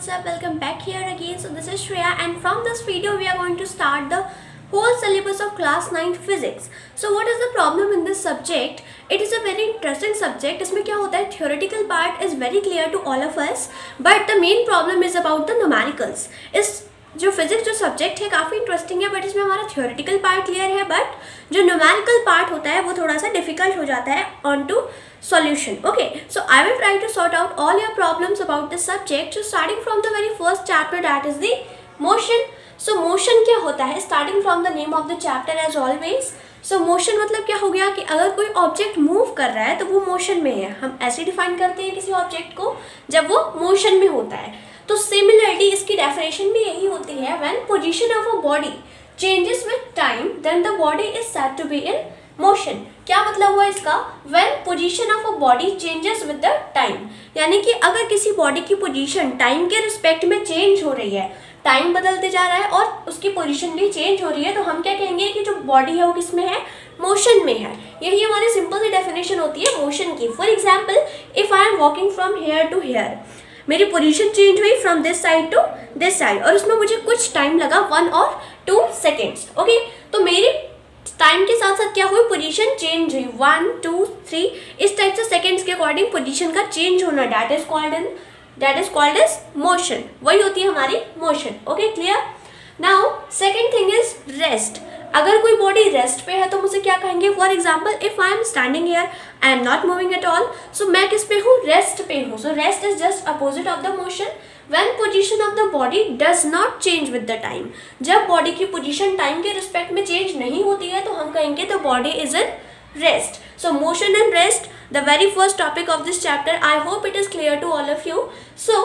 what's up, welcome back here again. So this is Shreya and from this video we are going to start the whole syllabus of class 9 physics. So what is the problem in this subject? It is a very interesting subject. इसमें क्या होता है, theoretical part is very clear to all of us, but the main problem is about the numericals. इस जो physics जो subject है काफ़ी interesting है, बट इसमें हमारा थियोरेटिकल पार्ट क्लियर है, बट जो न्यूमेरिकल पार्ट होता है वो थोड़ा सा डिफिकल्ट हो जाता है on to solution. Okay, so I will try to sort out all your problems about this subject. So starting from the very first chapter, that is the motion. So motion क्या होता है, starting from the name of the chapter as always. So motion मतलब क्या हो गया कि अगर कोई ऑब्जेक्ट मूव कर रहा है तो वो मोशन में है. हम ऐसे डिफाइन करते हैं किसी ऑब्जेक्ट को जब वो मोशन में होता है. तो सिमिलरली इसकी डेफिनेशन भी यही होती है, when position of a body changes with time then the body is said to be in motion. क्या मतलब हुआ इसका, when position of a body changes with the time, यानी कि अगर किसी बॉडी की पोजीशन टाइम के रिस्पेक्ट में चेंज हो रही है, टाइम बदलते जा रहा है और उसकी पोजीशन भी चेंज हो रही है, तो हम क्या कहेंगे कि जो बॉडी है वो किस में है, मोशन में है. यही हमारी सिंपल सी डेफिनेशन होती है मोशन की. For example, if I am walking from here to here, मेरी पोजीशन चेंज हुई from this side to this side और उसमें मुझे कुछ टाइम लगा 1 और 2 सेकेंड्स. ओके, तो मेरी टाइम के साथ साथ क्या हुई, पोजीशन चेंज हुई 1 2 3 इस टाइप से सेकेंड्स के अकॉर्डिंग पोजीशन का चेंज होना, that is called as motion. वही होती है हमारी motion. Okay, clear. Now second thing is rest. अगर कोई बॉडी रेस्ट पे है तो मुझे क्या कहेंगे, for example if I am standing here, I am not moving at all, so मैं किस पे हूँ, रेस्ट पे हूँ. So rest is just opposite of the motion. When position of the body does not change with the time, जब body की position time के respect में चेंज नहीं होती है तो हम कहेंगे the body is in rest. So motion and rest, the very first topic of this chapter. I hope it is clear to all of you. So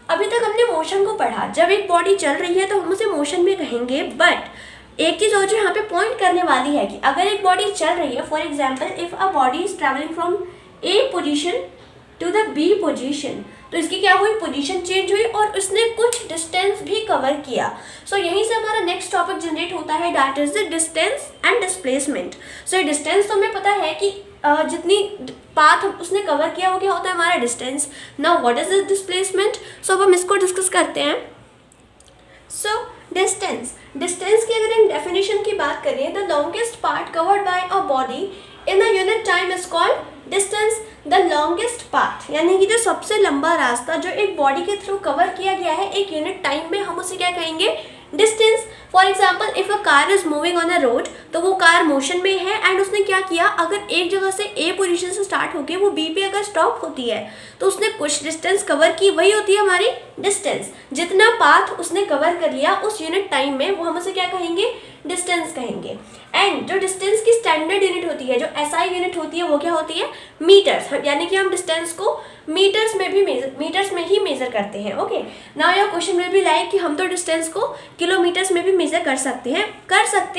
अभी तक हमने मोशन को पढ़ा. जब एक बॉडी चल रही है तो हम उसे मोशन में कहेंगे, बट एक चीज़ और जो यहाँ पे पॉइंट करने वाली है कि अगर एक बॉडी चल रही है, for example if a body is travelling from A position to the B position, तो इसकी क्या हुई, पोजीशन चेंज हुई और उसने कुछ डिस्टेंस भी कवर किया. सो यहीं से हमारा नेक्स्ट टॉपिक जनरेट होता है, that is the distance and displacement. So distance तो हमें पता है कि जितनी पाथ उसने कवर किया वो क्या होता है, हमारा distance. Now what is the displacement. So अब हम इसको डिस्कस करते हैं. सो डिस्टेंस की अगर हम डेफिनेशन की बात करें, the longest part covered by a body in a unit time is called distance. The longest path यानी कि जो सबसे लंबा रास्ता जो एक बॉडी के थ्रू कवर किया गया है एक यूनिट टाइम में, हम उसे क्या कहेंगे, distance. For example if a car is moving on a road, तो वो कार मोशन में है एंड उसने क्या किया, अगर एक जगह से ए पोजीशन से स्टार्ट होकर वो बी पे अगर स्टॉप होती है तो उसने कुछ डिस्टेंस कवर की, वही होती है हमारी डिस्टेंस. जितना पाथ उसने कवर कर लिया उस यूनिट टाइम में वो हम उसे क्या कहेंगे, डिस्टेंस कहेंगे. एंड जो डिस्टेंस की स्टैंडर्ड यूनिट होती है, जो एसआई यूनिट होती है, वो क्या होती है, मीटर्स. यानी कि हम डिस्टेंस को मीटर्स में ही मेजर करते हैं. Okay, now your question will be like कि हम तो डिस्टेंस को किलोमीटर्स में भी मेजर कर सकते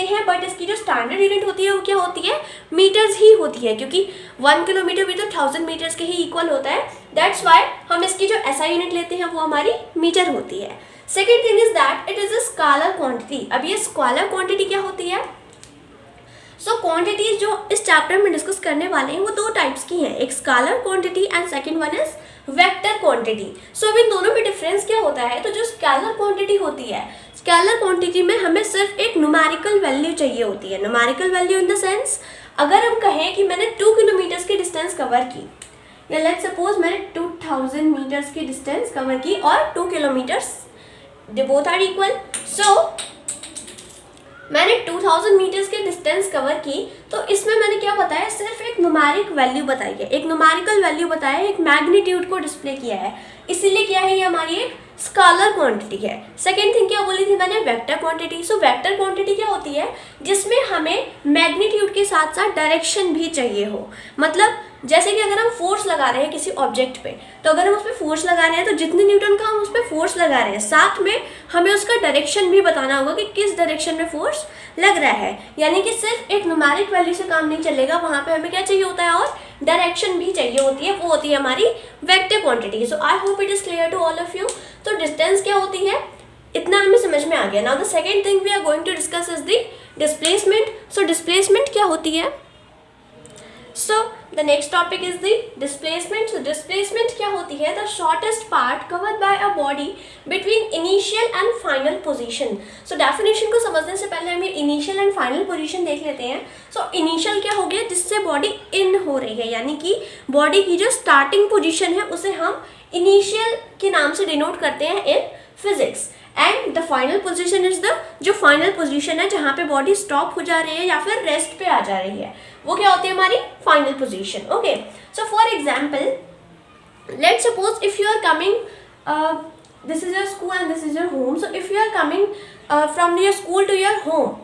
हैं, बट इसकी जो स्टैंडर्ड यूनिट होती है वो क्या होती है, मीटर्स ही होती है, क्योंकि 1 किलोमीटर भी तो 1000 मीटर्स के ही इक्वल होता है. दैट्स वाई हम इसकी जो एसआई यूनिट लेते हैं वो हमारी मीटर होती है. Second thing is that it is a scalar quantity. अब ये स्केलर क्वांटिटी क्या होती है. सो क्वांटिटीज जो इस चैप्टर में डिस्कस करने वाले हैं वो 2 टाइप्स की हैं, एक scalar quantity and second one is vector quantity. So अब इन दोनों में डिफरेंस क्या होता है, तो जो स्केलर क्वांटिटी होती है, स्केलर क्वांटिटी में हमें सिर्फ एक न्यूमेरिकल वैल्यू चाहिए होती है. Numerical value in the sense, अगर हम कहें कि मैंने 2 किलोमीटर्स की डिस्टेंस कवर की, या लेट्स सपोज मैंने 2000 मीटर्स की डिस्टेंस कवर की और 2 kilometres they both are equal. So मैंने 2000 मीटर्स के डिस्टेंस कवर की, तो इसमें मैंने क्या बताया, सिर्फ एक न्यूमेरिक वैल्यू बताई है, एक न्यूमेरिकल वैल्यू बताया है, एक मैग्नीट्यूड को डिस्प्ले किया है, इसीलिए क्या है, ये हमारी एक स्केलर क्वांटिटी है. सेकेंड थिंग क्या बोली थी मैंने, vector quantity. So vector quantity क्या होती है, जिसमें हमें मैग्नीट्यूड के साथ साथ डायरेक्शन भी चाहिए हो. मतलब जैसे कि अगर हम फोर्स लगा रहे हैं किसी ऑब्जेक्ट पे, तो अगर हम उस पर फोर्स लगा रहे हैं तो जितने न्यूटन का हम उस पर फोर्स लगा रहे हैं, साथ में हमें उसका डायरेक्शन भी बताना होगा कि किस डायरेक्शन में फोर्स लग रहा है. यानी कि सिर्फ एक न्यूमेरिक वैल्यू से काम नहीं चलेगा, वहाँ पे हमें क्या चाहिए होता है, और डायरेक्शन भी चाहिए होती है, वो होती है हमारी vector quantity. So I hope it is clear to all of you. तो डिस्टेंस क्या होती है, इतना हमें समझ में आ गया. Now the second thing we are going to discuss is the displacement. So displacement क्या होती है. So the next topic is the displacement. So displacement क्या होती है? The shortest part covered by a body between initial and final position. So definition को समझने से पहले हम ये इनिशियल एंड फाइनल पोजीशन देख लेते हैं. सो इनिशियल क्या हो गया? जिससे बॉडी इन हो रही है, यानी कि बॉडी की जो स्टार्टिंग पोजीशन है उसे हम इनिशियल के नाम से डिनोट करते हैं in physics. And the final position is the, जो फाइनल पोजीशन है जहाँ पे बॉडी स्टॉप हो जा रही है या फिर रेस्ट पे आ जा रही है, वो क्या होती है? हमारी final position. Okay, so for example let's suppose if you are coming, this is your school and this is your home. So if you are coming from your school to your home,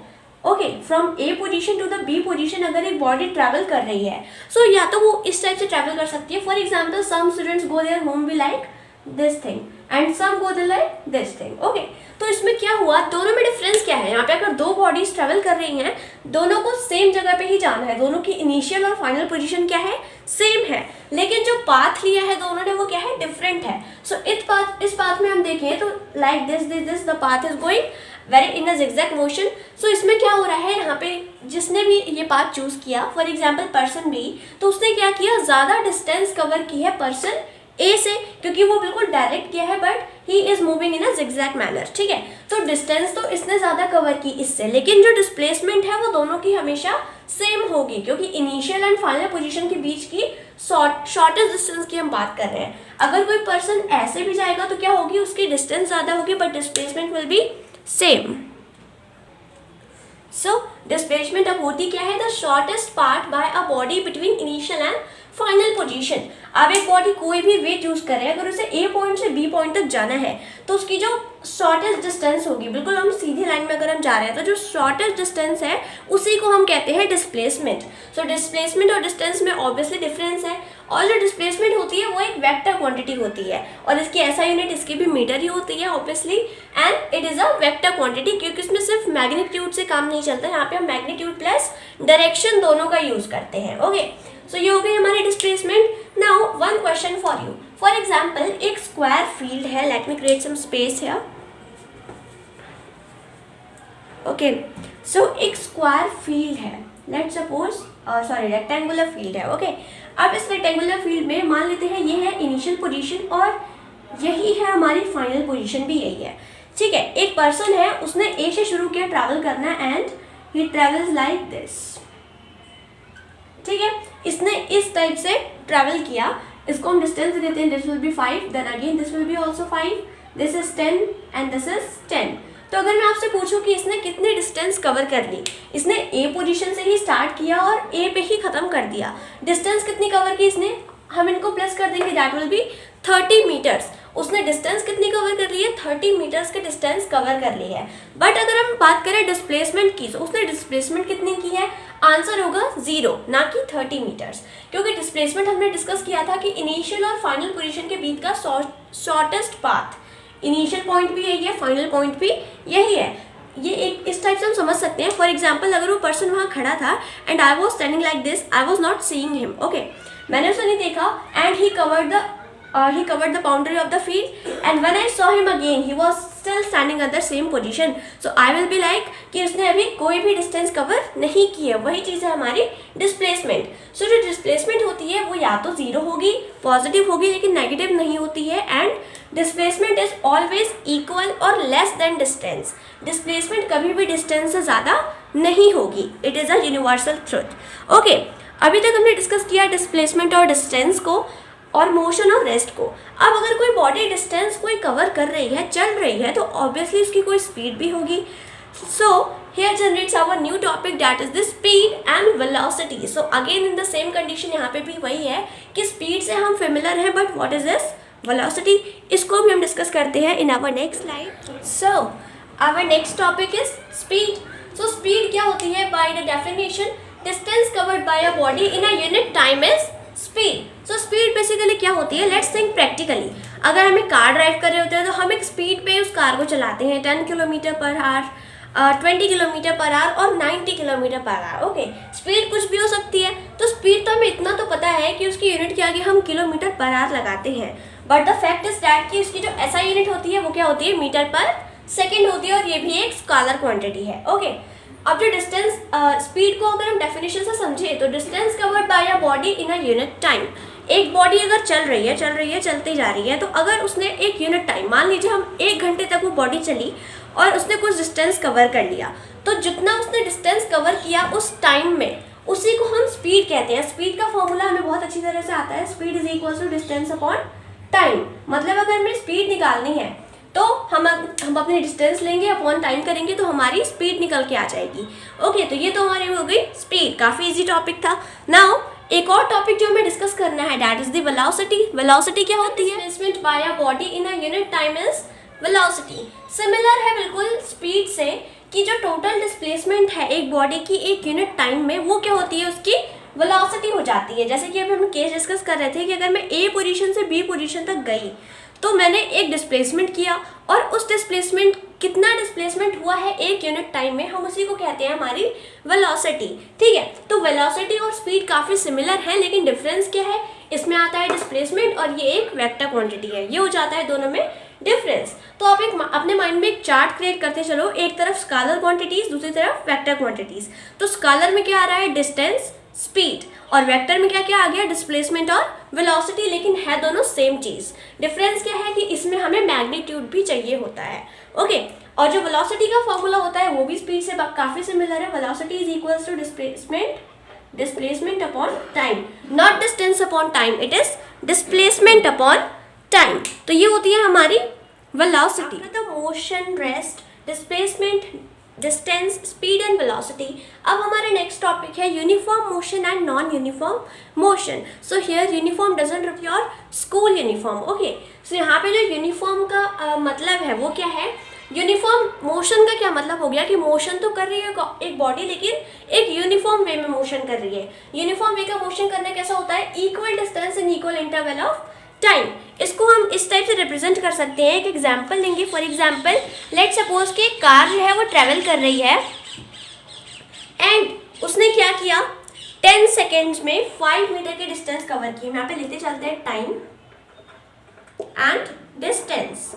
okay, from A position to the B position अगर एक body travel कर रही है, सो या तो वो इस type से ट्रैवल कर सकती है. For example some students go their home by like this thing and some go there like this thing. Okay, तो इसमें क्या हुआ? दोनों में डिफरेंस क्या है? यहाँ पे अगर दो बॉडीज ट्रैवल कर रही हैं, दोनों को सेम जगह पे ही जाना है, दोनों की इनिशियल और फाइनल पोजीशन क्या है? सेम है, लेकिन जो पाथ लिया है दोनों ने वो क्या है? डिफरेंट है. सो इस पाथ में हम देखें तो like this the path is going very in a zigzag motion. So इसमें क्या हो रहा है? यहाँ पे जिसने भी ये पाथ चूज किया, फॉर एग्जाम्पल पर्सन बी, तो उसने क्या किया? ज़्यादा डिस्टेंस कवर की है पर्सन ए से, क्योंकि वो बिल्कुल डायरेक्ट किया है but he is moving in a zigzag manner. ठीक है, तो डिस्टेंस तो इसने ज़्यादा कवर की इससे, लेकिन जो डिस्प्लेसमेंट है वो दोनों की हमेशा सेम होगी, क्योंकि इनिशियल एंड फाइनल पोजीशन के बीच की शॉर्टेस्ट डिस्टेंस की हम बात कर रहे हैं. अगर कोई पर्सन ऐसे भी जाएगा तो क्या होगी? उसकी डिस्टेंस ज़्यादा होगी but displacement will be same. So displacement अब होती क्या है? The shortest part by a body between initial and final position. अब एक बॉडी कोई भी वे चूज करे, अगर उसे ए पॉइंट से बी पॉइंट तक जाना है तो उसकी जो शॉर्टेस्ट डिस्टेंस होगी, बिल्कुल हम सीधी लाइन में अगर हम जा रहे हैं तो जो शॉर्टेस्ट डिस्टेंस है उसी को हम कहते हैं डिस्प्लेसमेंट. सो डिस्प्लेसमेंट और डिस्टेंस में ऑब्वियसली डिफरेंस है, और जो डिस्प्लेसमेंट होती है वो एक वेक्टर क्वांटिटी होती है, और इसकी ऐसा यूनिट इसकी भी मीटर ही होती है obviously, and it is a vector quantity, क्योंकि इसमें सिर्फ मैग्नीट्यूड से काम नहीं चलता. यहाँ पे हम मैग्नीट्यूड प्लस डायरेक्शन दोनों का यूज करते हैं. ओके, सो ये हो गई हमारी displacement. Now one question for you. For example एक स्क्वायर फील्ड है, let me create some space here. Okay, so एक स्क्वायर फील्ड है, लेट्स सपोज रेक्टेंगुलर फील्ड है. ओके, अब इस रेक्टेंगुलर फील्ड में मान लेते हैं ये है इनिशियल पोजीशन और यही है हमारी फाइनल पोजीशन भी यही है. ठीक है, एक पर्सन है, उसने ए से शुरू किया ट्रैवल करना and he travels like this. ठीक है, इसने इस टाइप से ट्रैवल किया, इसको हम डिस्टेंस देते हैं, this will be 5, then again this will be also 5, this is 10 and this is 10. तो अगर मैं आपसे पूछूं कि इसने कितनी डिस्टेंस कवर कर ली, इसने ए पोजीशन से ही स्टार्ट किया और ए पे ही खत्म कर दिया, डिस्टेंस कितनी कवर की इसने? हम इनको प्लस कर देंगे, दैट विल बी 30 मीटर्स. उसने डिस्टेंस कितनी कवर कर ली है? 30 मीटर्स की डिस्टेंस कवर कर ली है. बट अगर हम बात करें डिस्प्लेसमेंट की, तो उसने डिस्प्लेसमेंट कितनी की है? आंसर होगा 0, ना कि 30 मीटर्स, क्योंकि डिस्प्लेसमेंट हमने डिस्कस किया था कि इनिशियल और फाइनल पोजीशन के बीच का शॉर्टेस्ट पाथ, इनिशियल पॉइंट भी यही है, फाइनल पॉइंट भी यही है. ये एक इस टाइप से हम समझ सकते हैं. फॉर एग्जाम्पल अगर वो पर्सन वहाँ खड़ा था and I was standing like this, I was not seeing him. Okay, मैंने उसे नहीं देखा and he covered the boundary of the field, and when I saw him again he was still standing at the same position. So I will be like कि उसने अभी कोई भी distance cover नहीं की है. वही चीज़ है हमारी डिस्प्लेसमेंट. सो जो डिस्प्लेसमेंट होती है वो या तो 0 होगी, पॉजिटिव होगी, लेकिन नेगेटिव नहीं होती है. And displacement is always equal और लेस देन डिस्टेंस. डिस्प्लेसमेंट कभी भी डिस्टेंस से ज़्यादा नहीं होगी. It is a universal truth. Okay, अभी तक हमने डिस्कस किया डिस्प्लेसमेंट और डिस्टेंस को और मोशन और रेस्ट को. अब अगर कोई बॉडी डिस्टेंस कोई कवर कर रही है, चल रही है, तो ऑब्वियसली उसकी कोई स्पीड भी होगी. So here generates our new topic, that is the speed and velocity. So again in the same condition यहाँ पे भी वही है कि स्पीड से हम फेमिलर हैं, but what is this velocity, इसको भी हम डिस्कस करते हैं in our next slide. So our next topic is speed. So speed क्या होती है? By the definition, distance covered by a body in a unit time is speed. So speed basically क्या होती है? Let's think practically. अगर हम एक car drive कर रहे होते हैं तो हम एक स्पीड पे उस कार को चलाते हैं, 10 kilometre per hour, 20 kilometre per hour और 90 kilometre per hour. Okay, speed कुछ भी हो सकती है. तो स्पीड तो हमें इतना तो पता है कि उसकी यूनिट के आगे हम किलोमीटर पर आवर लगाते हैं, but the fact is that कि उसकी जो SI यूनिट होती है वो क्या होती है? मीटर पर सेकेंड होती है, और ये भी एक स्केलर क्वांटिटी है. ओके, अब जो डिस्टेंस स्पीड को अगर हम डेफिनेशन से समझे तो distance covered by a body in a unit time. एक बॉडी अगर चल रही है चलती जा रही है, तो अगर उसने एक यूनिट टाइम, मान लीजिए हम 1 घंटे तक वो बॉडी चली और उसने कुछ डिस्टेंस कवर कर लिया, तो जितना उसने डिस्टेंस कवर किया उस टाइम में, उसी को हम स्पीड कहते हैं। स्पीड का फॉर्मूला हमें बहुत अच्छी तरह से आता है, speed is equal to distance upon time. मतलब अगर हमें स्पीड निकालनी है तो हम अपनी डिस्टेंस लेंगे, अपॉन टाइम करेंगे, तो हमारी स्पीड निकल के आ जाएगी। ओके, तो ये तो हमारी हो गई स्पीड, काफ़ी इजी टॉपिक था। नाउ एक और टॉपिक जो हमें डिस्कस करना है, that is the velocity. Velocity क्या होती है? Displacement bye a body in a unit time is velocity. Similar है बिल्कुल स्पीड से, कि जो टोटल डिस्प्लेसमेंट है एक बॉडी की एक यूनिट टाइम में, वो क्या होती है, उसकी वेलोसिटी हो जाती है। जैसे कि अभी हम केस डिस्कस कर रहे थे कि अगर मैं ए पोजीशन से बी पोजीशन तक गई तो मैंने एक डिस्प्लेसमेंट किया, और उस डिस्प्लेसमेंट, कितना डिस्प्लेसमेंट हुआ है एक यूनिट टाइम में, हम उसी को कहते हैं हमारी वेलोसिटी। ठीक है, तो वेलोसिटी और स्पीड काफ़ी सिमिलर है, लेकिन डिफरेंस क्या है, इसमें आता है डिस्प्लेसमेंट और ये एक वेक्टर क्वांटिटी है, ये हो जाता है दोनों में डिफरेंस। तो आप अपने माइंड में एक चार्ट क्रिएट करते चलो, एक तरफ स्केलर क्वांटिटीज, दूसरी तरफ वेक्टर क्वांटिटीज। तो स्केलर में क्या आ रहा है, डिस्टेंस, स्पीड, और वेक्टर में क्या क्या आ गया, डिस्प्लेसमेंट और वेलोसिटी, लेकिन है दोनों सेम चीज। डिफरेंस क्या है कि इसमें हमें मैग्नीट्यूड भी चाहिए होता है। ओके, और जो वेलोसिटी का फॉर्मूला होता है वो भी स्पीड से काफी सिमिलर है। Velocity is equals to displacement upon time, not distance upon time, it is displacement upon time. तो ये होती है हमारी velocity. The motion, rest, displacement, distance, speed and velocity. अब हमारा नेक्स्ट टॉपिक है uniform motion and non uniform motion. So here uniform doesn't refer school uniform. Okay, so यहाँ पे जो यूनिफॉर्म का मतलब है वो क्या है, यूनिफॉर्म मोशन का क्या मतलब हो गया कि मोशन तो कर रही है एक बॉडी, लेकिन एक यूनिफॉर्म वे में मोशन कर रही है। यूनिफॉर्म वे का मोशन करना कैसा होता है, equal distance in equal interval of time. इसको हम इस टाइप से रिप्रेजेंट कर सकते हैं। एक एग्जांपल लेंगे। फॉर एग्जांपल लेट सपोज कि कार जो है वो ट्रेवल कर रही है एंड उसने क्या किया, 10 सेकेंड्स में 5 मीटर के डिस्टेंस कवर किए। यहाँ पे लेते चलते हैं टाइम एंड डिस्टेंस।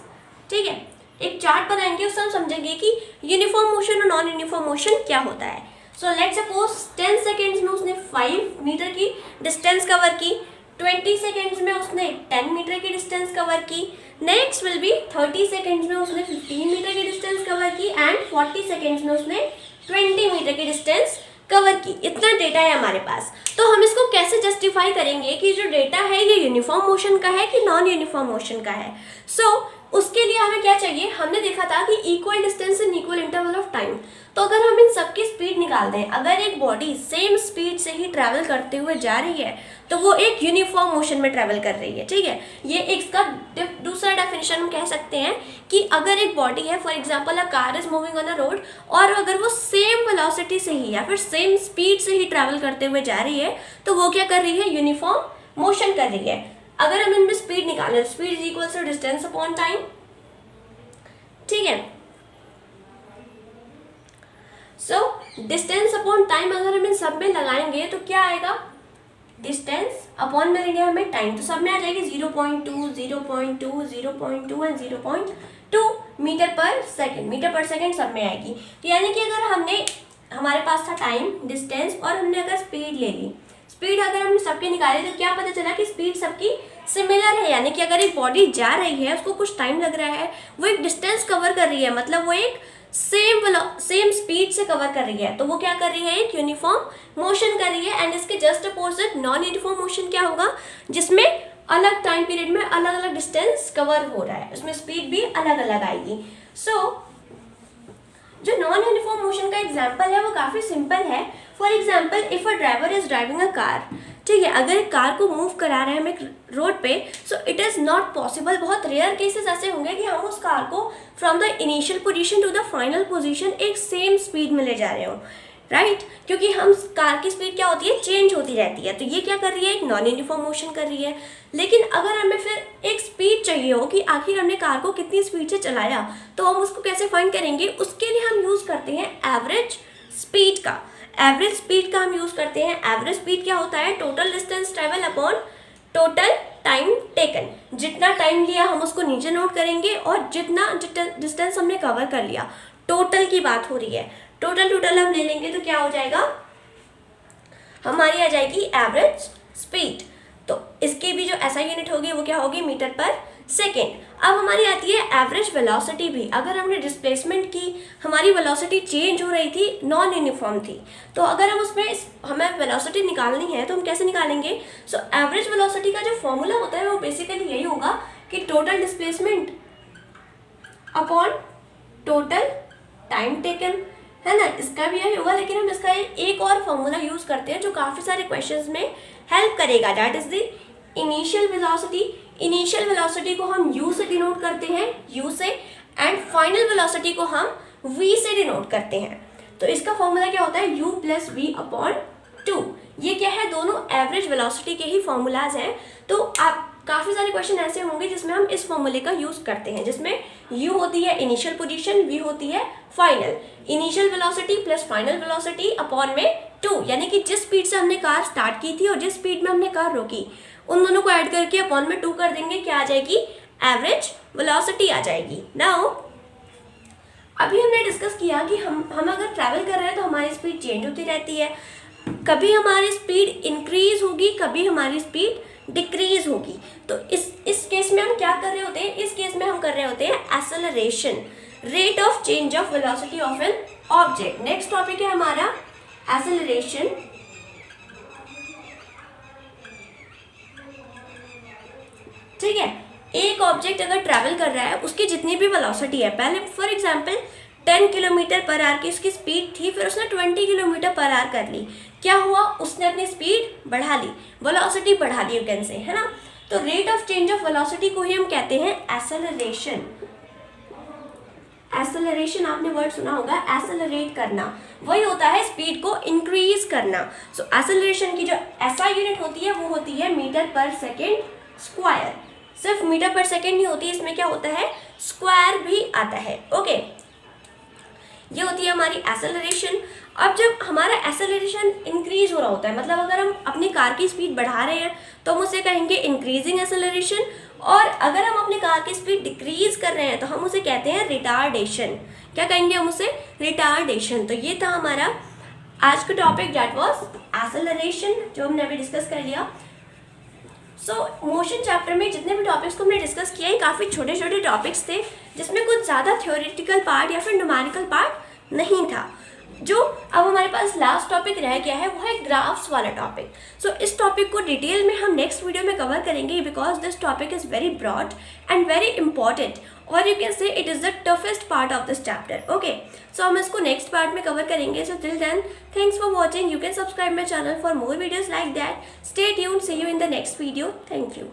ठीक है, एक चार्ट बनाएंगे, उससे हम समझेंगे कि यूनिफॉर्म मोशन और नॉन यूनिफॉर्म मोशन क्या होता है। सो लेट सपोज 10 सेकेंड्स में उसने 5 मीटर की डिस्टेंस कवर की, 20 सेकेंड्स में उसने 10 मीटर की डिस्टेंस कवर की, नेक्स्ट विल बी 30 सेकेंड्स में उसने 15 मीटर की डिस्टेंस कवर की, एंड 40 सेकेंड्स में उसने 20 मीटर की डिस्टेंस कवर की। इतना डेटा है हमारे पास, तो हम इसको कैसे जस्टिफाई करेंगे कि जो डेटा है ये यूनिफॉर्म मोशन का है कि नॉन यूनिफॉर्म मोशन का है। उसके लिए हमें क्या चाहिए, हमने देखा था कि equal distance in equal interval of time. तो अगर हम इन सबकी स्पीड निकाल दें, अगर एक बॉडी सेम स्पीड से ही ट्रैवल करते हुए जा रही है तो वो एक यूनिफॉर्म मोशन में ट्रैवल कर रही है। ठीक है, ये इसका दूसरा डेफिनेशन हम कह सकते हैं कि अगर एक बॉडी है, for example a car is moving on a road, और अगर वो सेम वेलोसिटी से ही या फिर सेम स्पीड से ही ट्रैवल करते हुए जा रही है तो वो क्या कर रही है, यूनिफॉर्म मोशन कर रही है। अगर हम इनमें स्पीड निकालें, speed is equal to distance upon time. ठीक है, सो डिस्टेंस अपॉन टाइम अगर हम इन सब में लगाएंगे तो क्या आएगा, डिस्टेंस अपॉन में लेंगे हमें टाइम, तो सब में आ जाएगी 0.2, 0.2, 0.2 एंड 0.2 मीटर पर सेकेंड। मीटर पर सेकेंड सब में आएगी। तो यानी कि अगर हमारे पास था टाइम, डिस्टेंस, और हमने अगर स्पीड ले ली, स्पीड अगर हमने सबकी निकाली तो क्या पता चला कि स्पीड सबकी सिमिलर है। यानी कि अगर एक बॉडी जा रही है, उसको कुछ टाइम लग रहा है, वो एक डिस्टेंस कवर कर रही है, मतलब वो एक सेम स्पीड से कवर कर रही है, तो वो क्या कर रही है, एक यूनिफॉर्म मोशन कर रही है। एंड इसके just opposite non uniform motion क्या होगा, जिसमें अलग टाइम पीरियड में अलग अलग डिस्टेंस कवर हो रहा है, उसमें स्पीड भी अलग अलग आएगी। जो नॉन यूनिफॉर्म मोशन का एग्जाम्पल है वो काफ़ी सिंपल है। For example if a driver is driving a car, ठीक है, अगर एक कार को मूव करा रहे हैं हम एक रोड पे, so it is not possible, बहुत रेयर केसेस ऐसे होंगे कि हम उस कार को from the initial position to the final position एक सेम स्पीड में ले जा रहे हो, राइट, क्योंकि हम कार की स्पीड क्या होती है, चेंज होती रहती है। तो ये क्या कर रही है, एक नॉन यूनिफॉर्म मोशन कर रही है। लेकिन अगर हमें फिर एक स्पीड चाहिए हो कि आखिर हमने कार को कितनी स्पीड से चलाया, तो हम उसको कैसे फाइंड करेंगे, उसके लिए हम यूज़ करते हैं एवरेज स्पीड का। एवरेज स्पीड का हम यूज़ करते हैं। एवरेज स्पीड क्या होता है, total distance travel upon total time taken. जितना टाइम लिया हम उसको नीचे नोट करेंगे और जितना डिस्टेंस हमने कवर कर लिया, टोटल की बात हो रही है। टोटल हम ले लेंगे तो क्या हो जाएगा, हमारी आ जाएगी एवरेज स्पीड। तो इसकी भी जो एसआई यूनिट होगी वो क्या होगी, मीटर पर सेकेंड। अब हमारी आती है एवरेज वेलोसिटी भी। अगर हमने डिस्प्लेसमेंट की, हमारी वेलोसिटी चेंज हो रही थी, नॉन यूनिफॉर्म थी, तो अगर हम उसमें हमें वेलोसिटी निकालनी है तो हम कैसे निकालेंगे। सो एवरेज वेलोसिटी का जो फॉर्मूला होता है वो बेसिकली यही होगा कि total displacement upon total time taken, है ना। इसका भी यही होगा, लेकिन हम इसका एक और फॉर्मूला यूज करते हैं जो काफी सारे क्वेश्चंस में हेल्प करेगा, that is the initial velocity. Initial velocity को हम u से डिनोट करते हैं, u से, एंड फाइनल वेलोसिटी को हम v से डिनोट करते हैं। तो इसका फॉर्मूला क्या होता है, u प्लस वी अपॉन 2। ये क्या है, दोनों एवरेज वेलोसिटी के ही फॉर्मूलाज हैं। तो आप काफ़ी सारे क्वेश्चन ऐसे होंगे जिसमें हम इस फॉर्मूले का यूज़ करते हैं, जिसमें u होती है इनिशियल पोजीशन, v होती है final. Initial velocity plus final velocity upon में 2, यानी कि जिस स्पीड से हमने कार स्टार्ट की थी और जिस स्पीड में हमने कार रोकी, उन दोनों को ऐड करके अपॉन में 2 कर देंगे, क्या आ जाएगी, एवरेज वेलोसिटी आ जाएगी। नाउ अभी हमने डिस्कस किया कि हम अगर ट्रैवल कर रहे हैं तो हमारी स्पीड चेंज होती रहती है। कभी हमारी स्पीड इंक्रीज होगी, कभी हमारी स्पीड डिक्रीज होगी। तो इस केस में हम क्या कर रहे होते हैं, इस केस में हम कर रहे होते हैं acceleration, rate of change of velocity of an object. Next topic है हमारा एक्सेलरेशन। ठीक है, एक ऑब्जेक्ट अगर ट्रैवल कर रहा है, उसकी जितनी भी वेलोसिटी है, पहले for example 10 kilometre per hour की उसकी स्पीड थी, फिर उसने 20 किलोमीटर पर आवर कर ली, क्या हुआ, उसने अपनी स्पीड बढ़ा ली, वेलोसिटी बढ़ा ली, यू कैन से, है ना। तो rate of change of velocity को ही हम कहते हैं एक्सेलरेशन। एक्सेलरेशन आपने वर्ड सुना होगा, एक्सेलरेट करना, वही होता है स्पीड को इंक्रीज करना। सो एक्सेलरेशन की जो एसआई यूनिट होती है वो होती है मीटर पर सेकेंड स्क्वायर। सिर्फ मीटर पर सेकेंड नहीं होती, इसमें क्या होता है, स्क्वायर भी आता है। ओके, ये होती है हमारी एक्सेलरेशन। अब जब हमारा एक्सेलरेशन इंक्रीज हो रहा होता है, मतलब अगर हम अपनी कार की स्पीड बढ़ा रहे हैं तो हम उसे कहेंगे इंक्रीजिंग एक्सेलरेशन, और अगर हम अपनी कार की स्पीड डिक्रीज कर रहे हैं तो हम उसे कहते हैं रिटार्डेशन। क्या कहेंगे हम उसे, रिटार्डेशन। तो ये था हमारा आज का टॉपिक, दैट वाज एक्सेलरेशन, जो हमने अभी डिस्कस कर लिया। सो मोशन चैप्टर में जितने भी टॉपिक्स को हमने डिस्कस किया है, काफ़ी छोटे छोटे टॉपिक्स थे जिसमें कुछ ज़्यादा थ्योरेटिकल पार्ट या फिर न्यूमेरिकल पार्ट नहीं था। जो अब हमारे पास लास्ट टॉपिक रह गया है वो है ग्राफ्स वाला टॉपिक। सो इस टॉपिक को डिटेल में हम नेक्स्ट वीडियो में कवर करेंगे, because this topic is very broad and very important, और you can say it is the toughest part of this chapter. Okay, so हम इसको नेक्स्ट पार्ट में कवर करेंगे। So till then, thanks for watching. You can subscribe my channel for more videos like that. Stay tuned. See you in the next video. Thank you.